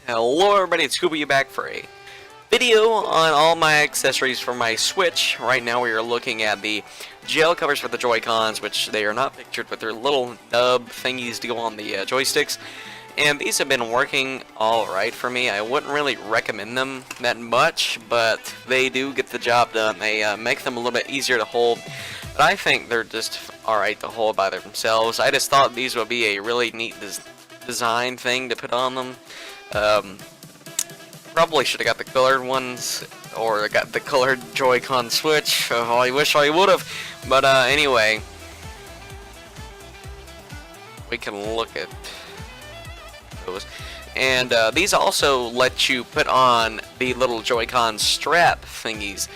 Hello everybody, it's Scooby back for a video on all my accessories for my Switch. Right now we are looking at the gel covers for the Joy-Cons, which they are not pictured, but they're little nub thingies to go on the joysticks. And these have been working alright for me. I wouldn't really recommend them that much, but they do get the job done. They make them a little bit easier to hold, but I think they're just alright to hold by themselves. I just thought these would be a really neat design thing to put on them. Probably should have got the colored ones, or got the colored Joy-Con Switch. Oh, I wish I would have. But anyway, we can look at those. And these also let you put on the little Joy-Con strap thingies.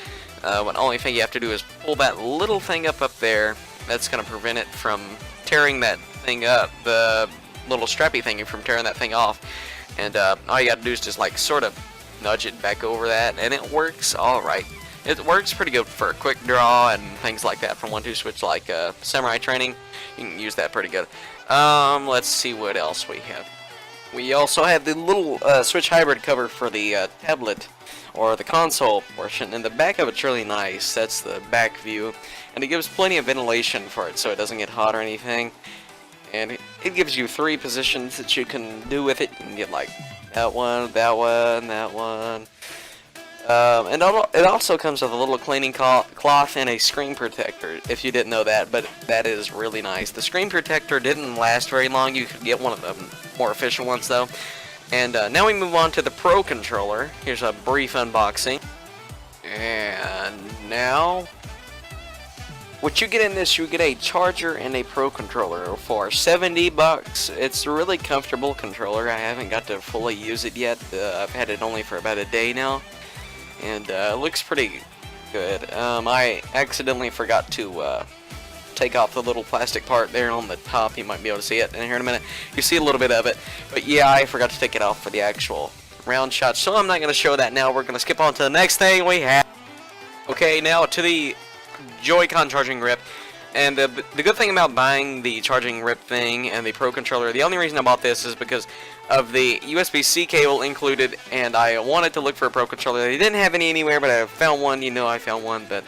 The only thing you have to do is pull that little thing up there. That's going to prevent it from tearing that thing up, the little strappy thingy from tearing that thing off. And all you gotta do is just like sort of nudge it back over that, and it works alright. It works pretty good for a quick draw and things like that from 1-2 switch, like samurai training. You can use that pretty good. Let's see what else we have. We also have the little Switch hybrid cover for the tablet or the console portion, and the back of it's really nice. That's the back view, and it gives plenty of ventilation for it so it doesn't get hot or anything. And it gives you 3 positions that you can do with it. You can get like that one, that one, that one. And it also comes with a little cleaning cloth and a screen protector, if you didn't know that, but that is really nice. The screen protector didn't last very long. You could get one of the more efficient ones though. And now we move on to the Pro controller. Here's a brief unboxing. And now, what you get in this, you get a charger and a Pro controller for 70 bucks. It's a really comfortable controller. I haven't got to fully use it yet. I've had it only for about a day now, and it looks pretty good. I accidentally forgot to take off the little plastic part there on the top. You might be able to see it in here in a minute. You see a little bit of it, but yeah, I forgot to take it off for the actual round shot, so I'm not going to show that now. We're going to skip on to the next thing we have. Okay, now to the Joy-Con charging grip. And the good thing about buying the charging grip thing and the Pro controller, the only reason I bought this is because of the USB-C cable included, and I wanted to look for a Pro controller. They didn't have any anywhere, but I found one. You know, I found one, but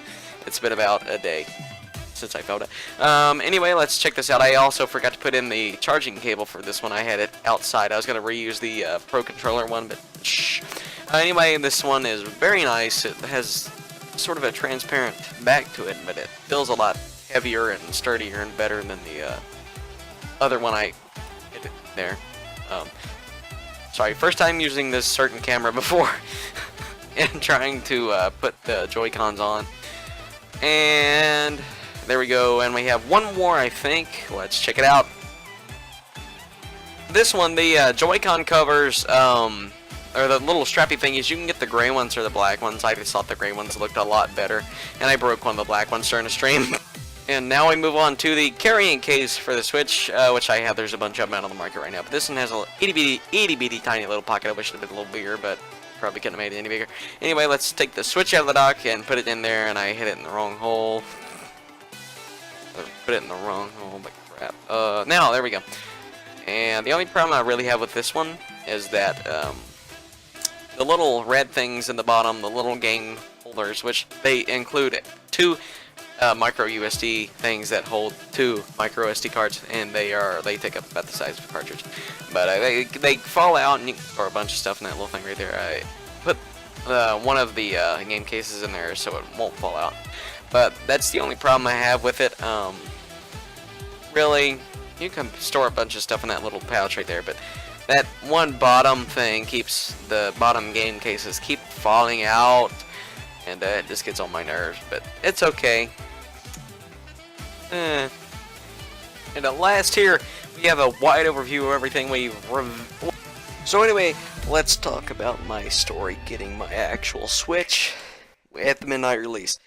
it's been about a day since I found it. Anyway, let's check this out. I also forgot to put in the charging cable for this one. I had it outside. I was going to reuse the Pro controller one, but shh. Anyway, this one is very nice. It has sort of a transparent back to it, but it feels a lot heavier and sturdier and better than the other one I hit it there. Sorry, first time using this certain camera before and trying to put the Joy-Cons on. And there we go, and we have one more, I think. Let's check it out. This one, the Joy-Con covers, or the little strappy thingies, you can get the gray ones or the black ones. I just thought the gray ones looked a lot better, and I broke one of the black ones during the stream. And now we move on to the carrying case for the Switch, which I have. There's a bunch of them out on the market right now, but this one has a itty bitty tiny little pocket. I wish it had been a little bigger, but probably couldn't have made it any bigger. Anyway, let's take the Switch out of the dock and put it in there, and I hit it in the wrong hole. Put it in the wrong hole, but crap. Now, there we go. And the only problem I really have with this one is that, the little red things in the bottom, the little game holders, which they include 2 micro USB things that hold 2 micro SD cards, and they take up about the size of a cartridge. But they fall out, and you can store a bunch of stuff in that little thing right there. I put one of the game cases in there so it won't fall out. But that's the only problem I have with it. Really, you can store a bunch of stuff in that little pouch right there, but that one bottom thing keeps the bottom game cases keep falling out, and it just gets on my nerves, but it's okay. And at last here, we have a wide overview of everything we've reviewed. So anyway, let's talk about my story getting my actual Switch at the midnight release.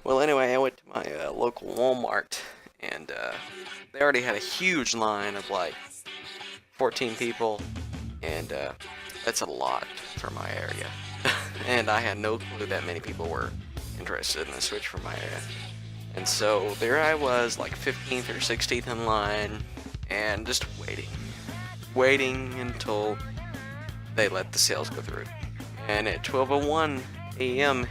Well, anyway, I went to my local Walmart, and they already had a huge line of like 14 people, and that's a lot for my area. And I had no clue that many people were interested in the Switch from my area. And so there I was, like 15th or 16th in line, and just waiting until they let the sales go through. And at 12:01 a.m.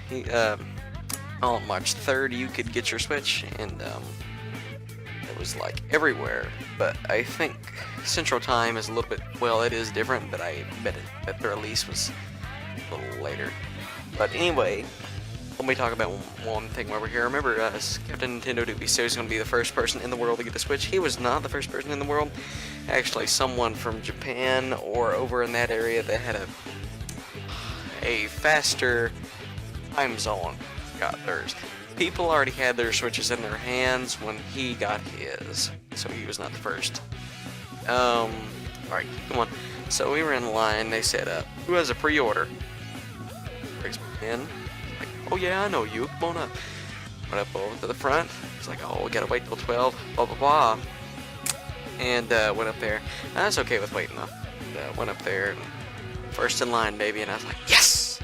On March 3rd, you could get your Switch, and it was like everywhere. But I think Central Time is a little bit, well, it is different, but I bet that the release was a little later. But anyway, let me talk about one thing while we're here. Remember, Captain Nintendo to be serious going to be the first person in the world to get the Switch. He was not the first person in the world. Actually, someone from Japan or over in that area that had a faster time zone got theirs. People already had their Switches in their hands when he got his, so he was not the first. Alright, come on. So we were in line. They said, who has a pre-order? Raised my hand. Like, oh yeah, I know you. Come on up. Went up over to the front. It's like, oh, we gotta wait till 12. Blah blah blah. And went up there. I was okay with waiting though. And, went up there, and first in line, baby, and I was like, yes.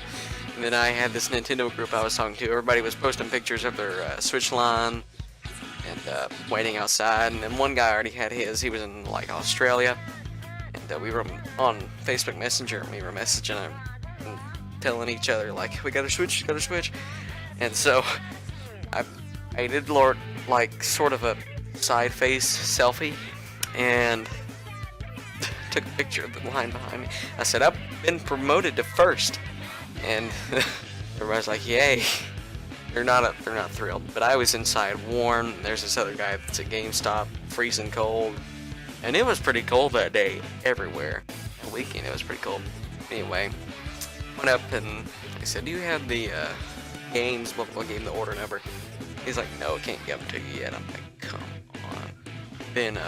And then I had this Nintendo group I was talking to. Everybody was posting pictures of their Switch line and waiting outside. And then one guy already had his. He was in like Australia, and we were on Facebook Messenger. And we were messaging him and telling each other like, we got a Switch, got a Switch. And so I did like sort of a side face selfie and took a picture of the line behind me. I said, I've been promoted to first. And everybody's like, yay. They're not thrilled. But I was inside warm. There's this other guy that's at GameStop, freezing cold. And it was pretty cold that day everywhere. That weekend it was pretty cold. Anyway, went up and I said, do you have the games? Well, gave him the order number. He's like, no, can't give them to you yet. I'm like, come on. Then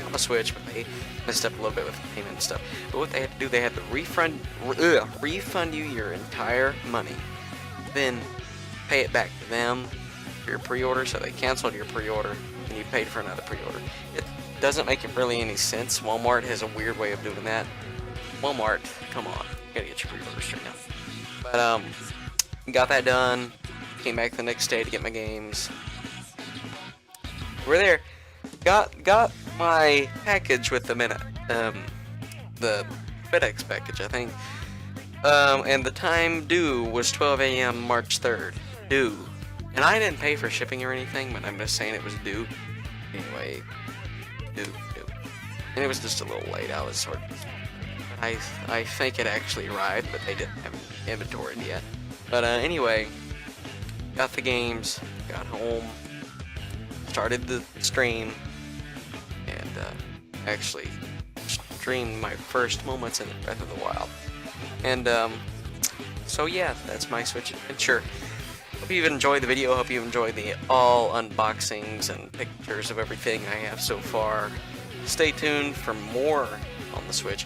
on the Switch, but they messed up a little bit with payment and stuff. But what they had to do, they had to refund you your entire money, then pay it back to them for your pre-order. So they canceled your pre-order and you paid for another pre-order. It doesn't make it really any sense. Walmart has a weird way of doing that. Walmart, come on, you gotta get your pre-order straight now. But got that done. Came back the next day to get my games. We're there. Got my package with the the FedEx package, I think. And the time due was 12 a.m. March 3rd. Due. And I didn't pay for shipping or anything, but I'm just saying it was due. Anyway, due. And it was just a little late. I was sort of... I think it actually arrived, but they didn't have it inventoried yet. But anyway, got the games, got home, started the stream, and actually streamed my first moments in Breath of the Wild. And so yeah, that's my Switch adventure. Hope you've enjoyed the video. Hope you enjoyed the all unboxings and pictures of everything I have so far. Stay tuned for more on the Switch.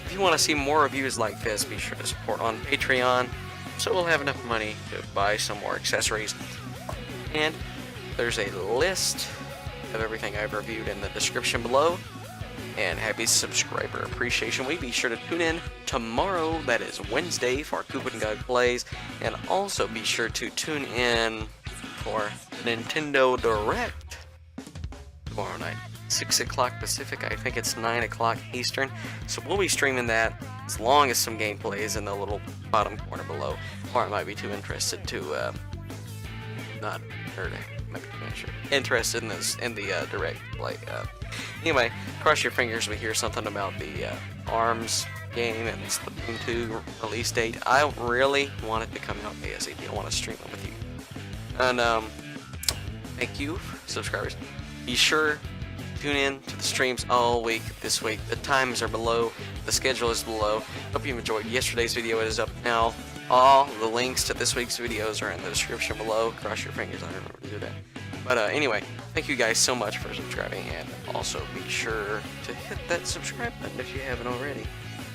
If you want to see more reviews like this, be sure to support on Patreon, so we'll have enough money to buy some more accessories. And there's a list of everything I've reviewed in the description below. And happy subscriber appreciation week. Be sure to tune in tomorrow, that is Wednesday, for Coop and Gug Plays. And also be sure to tune in for Nintendo Direct tomorrow night. 6 o'clock Pacific, I think it's 9 o'clock Eastern. So we'll be streaming that as long as some gameplay is in the little bottom corner below. Or I might be too interested to, interested in this, in the direct play. Anyway, cross your fingers we hear something about the ARMS game and Splatoon 2 release date. I really want it to come out ASAP. I want to stream it with you. And thank you, subscribers. Be sure tune in to the streams all week this week. The times are below, the schedule is below. Hope you enjoyed yesterday's video. It is up now. All the links to this week's videos are in the description below. Cross your fingers, I don't remember to do that. But anyway, thank you guys so much for subscribing, and also be sure to hit that subscribe button if you haven't already.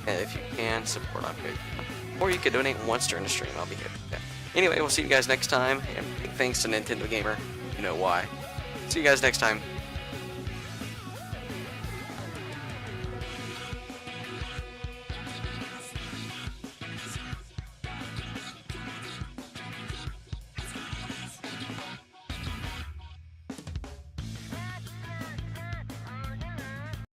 And if you can, support on Patreon. Or you could donate once during the stream, I'll be happy with that. Anyway, we'll see you guys next time, and big thanks to Nintendo Gamer. You know why. See you guys next time.